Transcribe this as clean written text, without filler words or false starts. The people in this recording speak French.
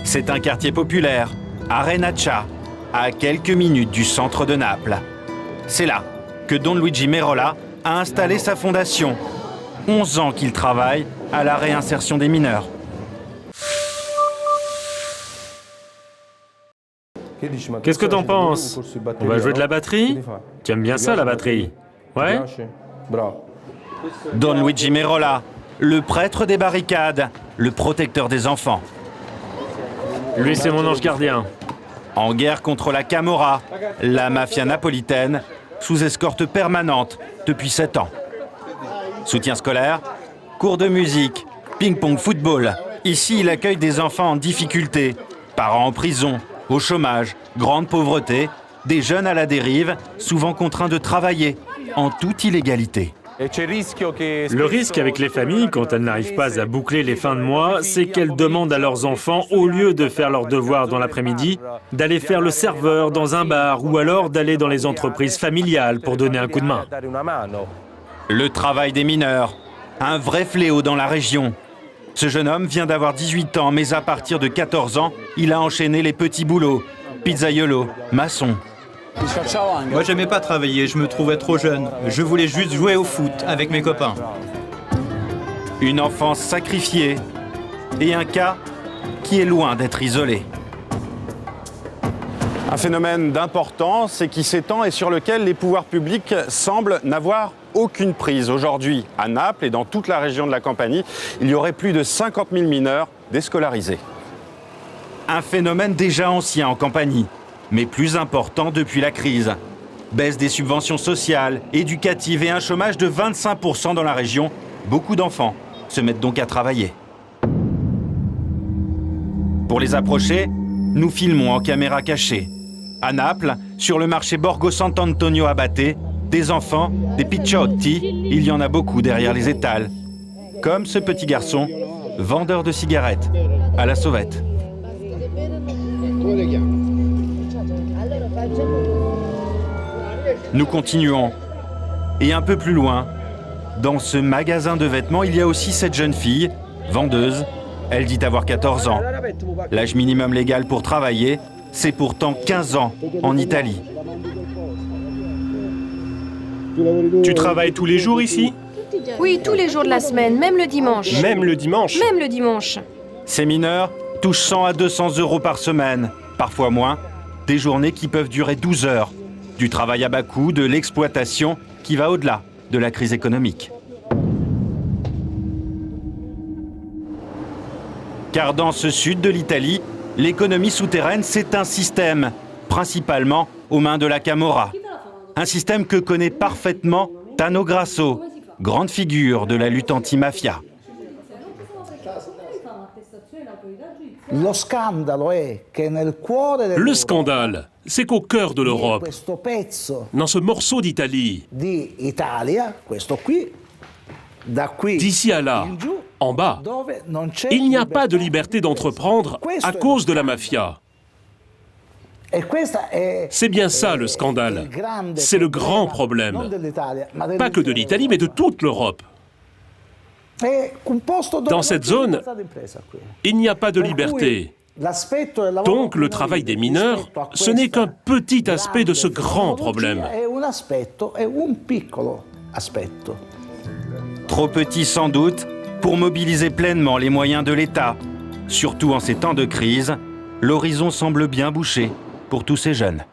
C'est un quartier populaire, Arenaccia, à quelques minutes du centre de Naples. C'est là que Don Luigi Merola a installé sa fondation. 11 ans qu'il travaille à la réinsertion des mineurs. Qu'est-ce que t'en penses? On va jouer de la batterie? Tu aimes bien ça, la batterie? Ouais? Don Luigi Merola, le prêtre des barricades, le protecteur des enfants. Lui, c'est mon ange gardien. En guerre contre la Camorra, la mafia napolitaine, sous escorte permanente depuis 7 ans. Soutien scolaire, cours de musique, ping-pong, football. Ici, il accueille des enfants en difficulté, parents en prison, au chômage, grande pauvreté, des jeunes à la dérive, souvent contraints de travailler, en toute illégalité. Le risque avec les familles, quand elles n'arrivent pas à boucler les fins de mois, c'est qu'elles demandent à leurs enfants, au lieu de faire leurs devoirs dans l'après-midi, d'aller faire le serveur dans un bar ou alors d'aller dans les entreprises familiales pour donner un coup de main. Le travail des mineurs, un vrai fléau dans la région. Ce jeune homme vient d'avoir 18 ans, mais à partir de 14 ans, il a enchaîné les petits boulots, pizzaiolo, maçon. Moi, j'aimais pas travailler, je me trouvais trop jeune. Je voulais juste jouer au foot avec mes copains. Une enfance sacrifiée et un cas qui est loin d'être isolé. Un phénomène d'importance et qui s'étend et sur lequel les pouvoirs publics semblent n'avoir aucune prise. Aujourd'hui, à Naples et dans toute la région de la Campanie, il y aurait plus de 50 000 mineurs déscolarisés. Un phénomène déjà ancien en Campanie, mais plus important depuis la crise. Baisse des subventions sociales, éducatives et un chômage de 25% dans la région. Beaucoup d'enfants se mettent donc à travailler. Pour les approcher, nous filmons en caméra cachée. À Naples, sur le marché Borgo Sant'Antonio Abate, des enfants, des picciotti, il y en a beaucoup derrière les étals. Comme ce petit garçon, vendeur de cigarettes, à la sauvette. Nous continuons. Et un peu plus loin, dans ce magasin de vêtements, il y a aussi cette jeune fille, vendeuse. Elle dit avoir 14 ans. L'âge minimum légal pour travailler, c'est pourtant 15 ans en Italie. Tu travailles tous les jours ici? Oui, tous les jours de la semaine, même le dimanche. Même le dimanche? Même le dimanche. Ces mineurs touchent 100 à 200 euros par semaine, parfois moins. Des journées qui peuvent durer 12 heures. Du travail à bas coût, de l'exploitation qui va au-delà de la crise économique. Car dans ce sud de l'Italie, l'économie souterraine, c'est un système, principalement aux mains de la Camorra. Un système que connaît parfaitement Tano Grasso, grande figure de la lutte anti-mafia. Le scandale, c'est qu'au cœur de l'Europe, dans ce morceau d'Italie, d'ici à là, en bas, il n'y a pas de liberté d'entreprendre à cause de la mafia. C'est bien ça le scandale. C'est le grand problème. Pas que de l'Italie, mais de toute l'Europe. Dans cette zone, il n'y a pas de liberté. Donc le travail des mineurs, ce n'est qu'un petit aspect de ce grand problème. Trop petit sans doute pour mobiliser pleinement les moyens de l'État. Surtout en ces temps de crise, l'horizon semble bien bouché pour tous ces jeunes.